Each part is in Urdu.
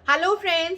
Hello friends,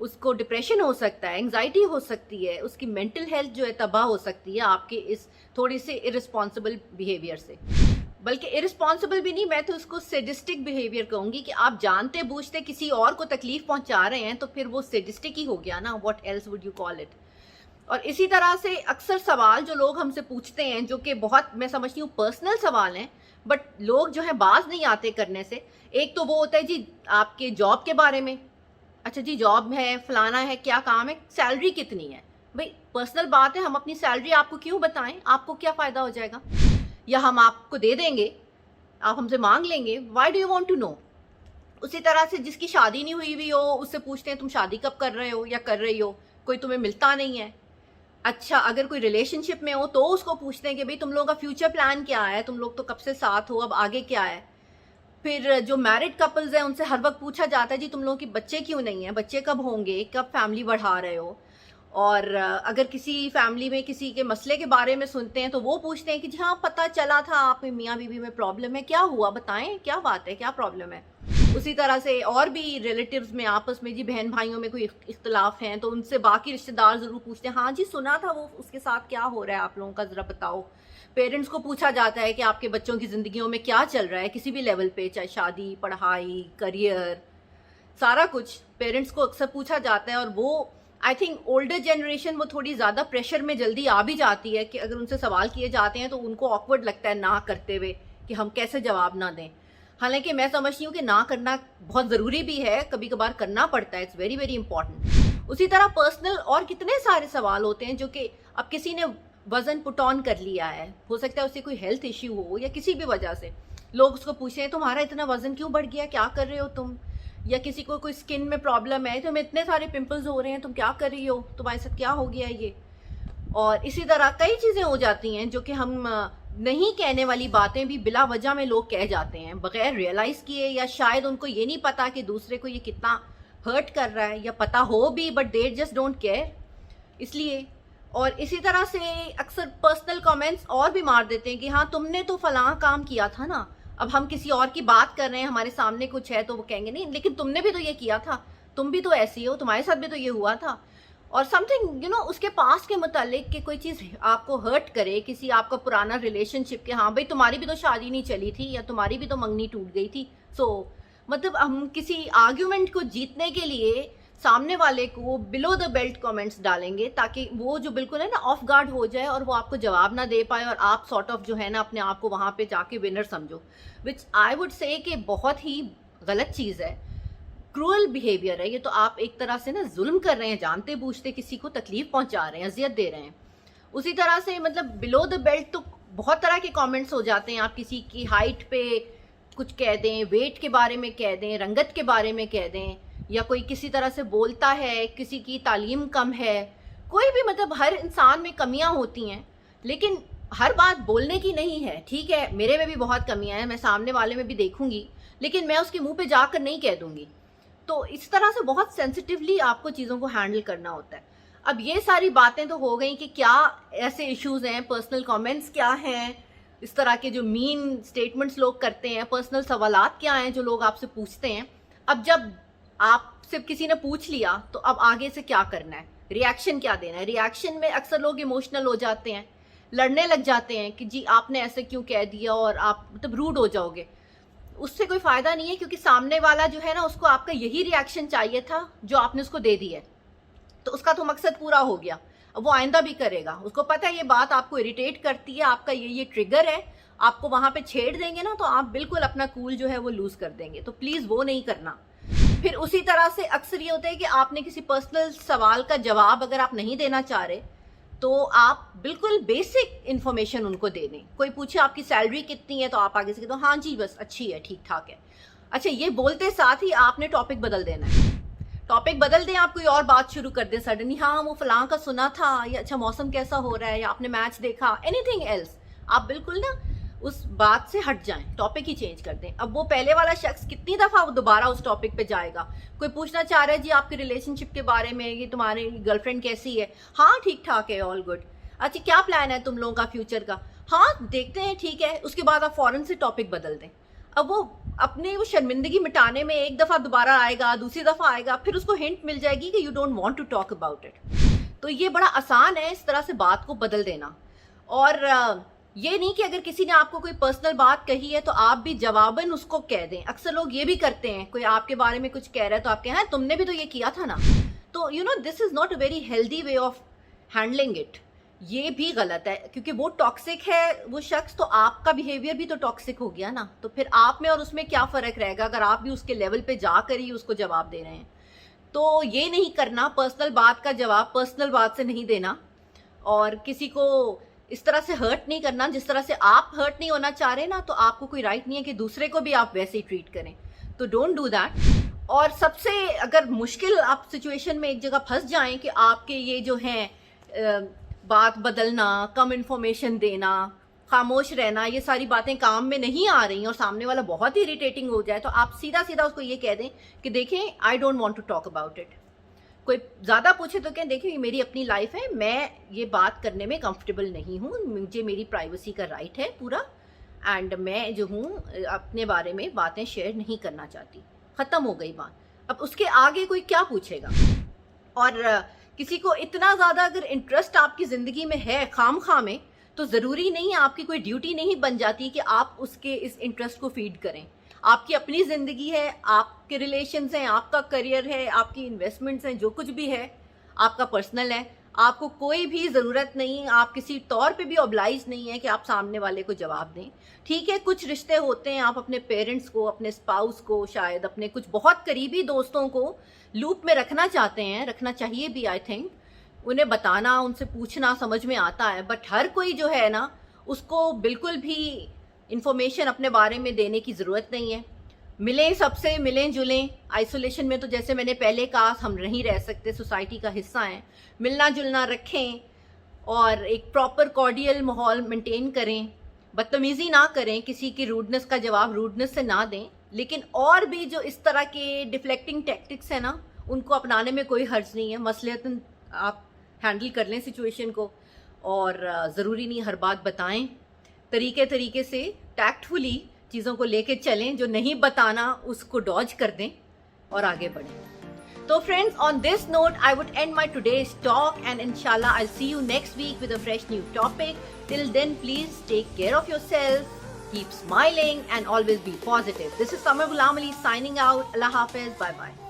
اس کو ڈپریشن ہو سکتا ہے, انگزائٹی ہو سکتی ہے, اس کی مینٹل ہیلتھ جو ہے تباہ ہو سکتی ہے آپ کے اس تھوڑی سے ارسپانسبل بیہیویئر سے. بلکہ ارسپانسبل بھی نہیں, میں تو اس کو سیڈسٹک بیہیویئر کہوں گی کہ آپ جانتے بوجھتے کسی اور کو تکلیف پہنچا رہے ہیں تو پھر وہ سیڈسٹک ہی ہو گیا نا, what else would you call it. اور اسی طرح سے اکثر سوال جو لوگ ہم سے پوچھتے ہیں, جو کہ بہت میں سمجھتی ہوں پرسنل سوال ہیں, بٹ لوگ جو ہیں باز نہیں آتے کرنے سے. ایک تو وہ ہوتا ہے جی آپ کے جاب کے بارے میں, اچھا جی جاب ہے, فلانا ہے, کیا کام ہے, سیلری کتنی ہے. بھئی پرسنل بات ہے, ہم اپنی سیلری آپ کو کیوں بتائیں, آپ کو کیا فائدہ ہو جائے گا, یا ہم آپ کو دے دیں گے, آپ ہم سے مانگ لیں گے, why do you want to know. اسی طرح سے جس کی شادی نہیں ہوئی ہوئی ہو اس سے پوچھتے ہیں تم شادی کب کر رہے ہو یا کر رہی ہو, کوئی تمہیں ملتا نہیں ہے. اچھا اگر کوئی ریلیشن شپ میں ہو تو اس کو پوچھتے ہیں کہ بھئی تم لوگوں کا فیوچر پلان کیا ہے, تم لوگ تو کب سے ساتھ ہو, اب آگے کیا ہے. پھر جو میرڈ کپلز ہیں ان سے ہر وقت پوچھا جاتا ہے جی تم لوگوں کی بچے کیوں نہیں ہیں, بچے کب ہوں گے, کب فیملی بڑھا رہے ہو. اور اگر کسی فیملی میں کسی کے مسئلے کے بارے میں سنتے ہیں تو وہ پوچھتے ہیں کہ جی ہاں پتہ چلا تھا آپ میں میاں بیوی میں پرابلم ہے, کیا ہوا بتائیں, کیا بات ہے, کیا پرابلم ہے. اسی طرح سے اور بھی ریلیٹیوز میں آپس میں جی بہن بھائیوں میں کوئی اختلاف ہیں تو ان سے باقی رشتہ دار ضرور پوچھتے ہیں, ہاں جی سنا تھا وہ اس کے ساتھ کیا ہو رہا ہے آپ لوگوں کا, ذرا بتاؤ. پیرنٹس کو پوچھا جاتا ہے کہ آپ کے بچوں کی زندگیوں میں کیا چل رہا ہے کسی بھی لیول پہ, چاہے شادی, پڑھائی, کریئر, سارا کچھ پیرنٹس کو اکثر پوچھا جاتا ہے. اور وہ آئی تھنک اولڈر جنریشن وہ تھوڑی زیادہ پریشر میں جلدی آ بھی جاتی ہے کہ اگر ان سے سوال کیے جاتے ہیں تو ان کو آکورڈ لگتا ہے نہ کرتے ہوئے کہ ہم کیسے جواب نہ دیں. حالانکہ میں سمجھتی ہوں کہ نہ کرنا بہت ضروری بھی ہے, کبھی کبھار کرنا پڑتا ہے, اٹس ویری ویری امپورٹنٹ. اسی طرح پرسنل اور کتنے سارے سوال ہوتے ہیں جو کہ اب کسی نے وزن پٹ آن کر لیا ہے, ہو سکتا ہے اسے کوئی ہیلتھ ایشو ہو یا کسی بھی وجہ سے لوگ اس کو پوچھیں تمہارا اتنا وزن کیوں بڑھ گیا, کیا کر رہے ہو تم. یا کسی کو کوئی اسکن میں پرابلم ہے, تمہیں اتنے سارے پمپلز ہو رہے ہیں, تم کیا کر رہی ہو, تمہارے ساتھ کیا ہو گیا یہ. اور اسی طرح کئی چیزیں ہو جاتی ہیں جو کہ ہم نہیں کہنے والی باتیں بھی بلا وجہ میں لوگ کہہ جاتے ہیں بغیر ریئلائز کیے, یا شاید ان کو یہ نہیں پتا کہ دوسرے کو یہ کتنا ہرٹ کر رہا ہے, یا پتا ہو بھی but they just don't care, اس لیے. اور اسی طرح سے اکثر پرسنل کامنٹس اور بھی مار دیتے ہیں کہ ہاں تم نے تو فلاں کام کیا تھا نا, اب ہم کسی اور کی بات کر رہے ہیں, ہمارے سامنے کچھ ہے تو وہ کہیں گے نہیں لیکن تم نے بھی تو یہ کیا تھا, تم بھی تو ایسی ہو, تمہارے ساتھ بھی تو یہ ہوا تھا. اور سم تھنگ اس کے پاس کے متعلق کہ کوئی چیز آپ کو ہرٹ کرے, کسی آپ کا پرانا ریلیشن شپ کے, ہاں بھائی تمہاری بھی تو شادی نہیں چلی تھی یا تمہاری بھی تو منگنی ٹوٹ گئی تھی. سو مطلب ہم کسی آرگیومنٹ کو جیتنے کے لیے سامنے والے کو بلو دا بیلٹ کامنٹس ڈالیں گے تاکہ وہ جو بالکل ہے نا آف گارڈ ہو جائے اور وہ آپ کو جواب نہ دے پائے, اور آپ سارٹ آف جو ہے نا اپنے آپ کو وہاں پہ جا کے ونر سمجھو, وچ آئی وڈ سے کہ بہت ہی غلط چیز ہے, کرول بیہیویئر ہے یہ. تو آپ ایک طرح سے نا ظلم کر رہے ہیں, جانتے بوجھتے کسی کو تکلیف پہنچا رہے ہیں, اذیت دے رہے ہیں. اسی طرح سے مطلب بلو دا بیلٹ تو بہت طرح کے کامنٹس ہو جاتے ہیں, آپ کسی کی ہائٹ پہ کچھ کہہ دیں, ویٹ کے بارے میں کہہ دیں, رنگت کے بارے میں کہہ دیں, یا کوئی کسی طرح سے بولتا ہے, کسی کی تعلیم کم ہے, کوئی بھی مطلب ہر انسان میں کمیاں ہوتی ہیں, لیکن ہر بات بولنے کی نہیں ہے. ٹھیک ہے میرے میں بھی بہت کمیاں ہیں, میں سامنے والے میں بھی دیکھوں گی, لیکن میں اس کے منہ پہ جا کر نہیں کہہ دوں گی. تو اس طرح سے بہت سینسٹیولی آپ کو چیزوں کو ہینڈل کرنا ہوتا ہے. اب یہ ساری باتیں تو ہو گئیں کہ کیا ایسے ایشوز ہیں, پرسنل کامنٹس کیا ہیں, اس طرح کے جو مین سٹیٹمنٹس لوگ کرتے ہیں, پرسنل سوالات کیا ہیں جو لوگ آپ سے پوچھتے ہیں. اب جب آپ سے کسی نے پوچھ لیا تو اب آگے سے کیا کرنا ہے, ریاکشن کیا دینا ہے. ریاکشن میں اکثر لوگ ایموشنل ہو جاتے ہیں, لڑنے لگ جاتے ہیں کہ جی آپ نے ایسے کیوں کہہ دیا, اور آپ مطلب روڈ ہو جاؤ گے. اس سے کوئی فائدہ نہیں ہے, کیونکہ سامنے والا جو ہے نا اس کو آپ کا یہی ریاکشن چاہیے تھا جو آپ نے اس کو دے دی ہے, تو اس کا تو مقصد پورا ہو گیا. اب وہ آئندہ بھی کرے گا, اس کو پتہ ہے یہ بات آپ کو اریٹیٹ کرتی ہے, آپ کا یہ ٹریگر ہے, آپ کو وہاں پہ چھیڑ دیں گے نا تو آپ بالکل اپنا کول جو ہے وہ لوز کر دیں گے. تو پلیز وہ نہیں کرنا. پھر اسی طرح سے اکثر یہ ہوتا ہے کہ آپ نے کسی پرسنل سوال کا جواب اگر آپ نہیں دینا چاہ رہے تو آپ بالکل بیسک انفارمیشن ان کو دے دیں. کوئی پوچھے آپ کی سیلری کتنی ہے تو آپ آگے سے کہہ دو ہاں جی بس اچھی ہے, ٹھیک ٹھاک ہے. اچھا یہ بولتے ساتھ ہی آپ نے ٹاپک بدل دینا ہے. ٹاپک بدل دیں, آپ کوئی اور بات شروع کر دیں سڈنلی, ہاں وہ فلاں کا سنا تھا, یا اچھا موسم کیسا ہو رہا ہے, یا آپ نے میچ دیکھا, اینی تھنگ ایلس. آپ بالکل نا اس بات سے ہٹ جائیں, ٹاپک ہی چینج کر دیں. اب وہ پہلے والا شخص کتنی دفعہ وہ دوبارہ اس ٹاپک پہ جائے گا. کوئی پوچھنا چاہ رہا ہے جی آپ کے ریلیشن شپ کے بارے میں, یہ تمہاری گرل فرینڈ کیسی ہے, ہاں ٹھیک ٹھاک ہے, آل گڈ. اچھا کیا پلان ہے تم لوگوں کا فیوچر کا, ہاں دیکھتے ہیں ٹھیک ہے. اس کے بعد آپ فوراً سے ٹاپک بدل دیں. اب وہ اپنے وہ شرمندگی مٹانے میں ایک دفعہ دوبارہ آئے گا, دوسری دفعہ آئے گا, پھر اس کو ہنٹ مل جائے گی کہ you don't want to talk about it. تو یہ بڑا آسان ہے اس طرح سے بات کو بدل دینا. اور یہ نہیں کہ اگر کسی نے آپ کو کوئی پرسنل بات کہی ہے تو آپ بھی جواباً اس کو کہہ دیں. اکثر لوگ یہ بھی کرتے ہیں, کوئی آپ کے بارے میں کچھ کہہ رہا ہے تو آپ کہیں ہاں تم نے بھی تو یہ کیا تھا نا. تو this is not a very healthy way of handling it. یہ بھی غلط ہے کیونکہ وہ ٹاکسک ہے وہ شخص, تو آپ کا بیہیویئر بھی تو ٹاکسک ہو گیا نا. تو پھر آپ میں اور اس میں کیا فرق رہے گا اگر آپ بھی اس کے لیول پہ جا کر ہی اس کو جواب دے رہے ہیں. تو یہ نہیں کرنا, پرسنل بات کا جواب پرسنل بات سے نہیں دینا, اور کسی کو اس طرح سے ہرٹ نہیں کرنا جس طرح سے آپ ہرٹ نہیں ہونا چاہ رہے نا. تو آپ کو کوئی رائٹ نہیں ہے کہ دوسرے کو بھی آپ ویسے ہی ٹریٹ کریں. تو ڈونٹ ڈو دیٹ. اور سب سے اگر مشکل آپ سچویشن میں ایک جگہ پھنس جائیں کہ آپ کے یہ جو ہیں بات بدلنا, کم انفارمیشن دینا, خاموش رہنا, یہ ساری باتیں کام میں نہیں آ رہی اور سامنے والا بہت ہی اریٹیٹنگ ہو جائے, تو آپ سیدھا سیدھا اس کو یہ کہہ دیں کہ دیکھیں I don't want to talk about it. کوئی زیادہ پوچھے تو کہیں دیکھیں یہ میری اپنی لائف ہے, میں یہ بات کرنے میں کمفرٹیبل نہیں ہوں, مجھے میری پرائیویسی کا رائٹ ہے پورا, اینڈ میں جو ہوں اپنے بارے میں باتیں شیئر نہیں کرنا چاہتی. ختم ہو گئی بات. اب اس کے آگے کوئی کیا پوچھے گا. اور کسی کو اتنا زیادہ اگر انٹرسٹ آپ کی زندگی میں ہے خام خواہ میں, تو ضروری نہیں, آپ کی کوئی ڈیوٹی نہیں بن جاتی کہ آپ اس کے اس انٹرسٹ کو فیڈ کریں. آپ کی اپنی زندگی ہے, آپ کے ریلیشنز ہیں, آپ کا کریئر ہے, آپ کی انویسٹمنٹس ہیں, جو کچھ بھی ہے آپ کا پرسنل ہے. آپ کو کوئی بھی ضرورت نہیں, آپ کسی طور پہ بھی اوبلائز نہیں ہے کہ آپ سامنے والے کو جواب دیں. ٹھیک ہے کچھ رشتے ہوتے ہیں, آپ اپنے پیرنٹس کو, اپنے اسپاؤس کو, شاید اپنے کچھ بہت قریبی دوستوں کو لوپ میں رکھنا چاہتے ہیں, رکھنا چاہیے بھی آئی تھنک. انہیں بتانا, ان سے پوچھنا سمجھ میں آتا ہے, بٹ ہر کوئی جو ہے نا اس کو بالکل بھی انفارمیشن اپنے بارے میں دینے کی ضرورت نہیں ہے. ملیں سب سے, ملیں جلیں. آئسولیشن میں تو جیسے میں نے پہلے کہا ہم نہیں رہ سکتے, سوسائٹی کا حصہ ہیں. ملنا جلنا رکھیں اور ایک پراپر کارڈیل ماحول مینٹین کریں. بدتمیزی نہ کریں, کسی کی روڈنس کا جواب روڈنس سے نہ دیں. لیکن اور بھی جو اس طرح کے ڈیفلیکٹنگ ٹیکٹکس ہیں نا, ان کو اپنانے میں کوئی حرج نہیں ہے. مصلحتاً آپ ہینڈل کر لیں سچویشن کو, اور ضروری نہیں ہر بات بتائیں. طریقے سے ٹیکٹفلی چیزوں کو لے کے چلیں, جو نہیں بتانا اس کو ڈاج کر دیں اور آگے بڑھیں. تو friends, on this note, I would end my today's talk, and inshallah I'll see you next week with a fresh new topic. Till then, please take care of yourself, keep smiling, and always be positive. This is Samar Ghulam Ali signing out. Allah Hafiz. Bye bye.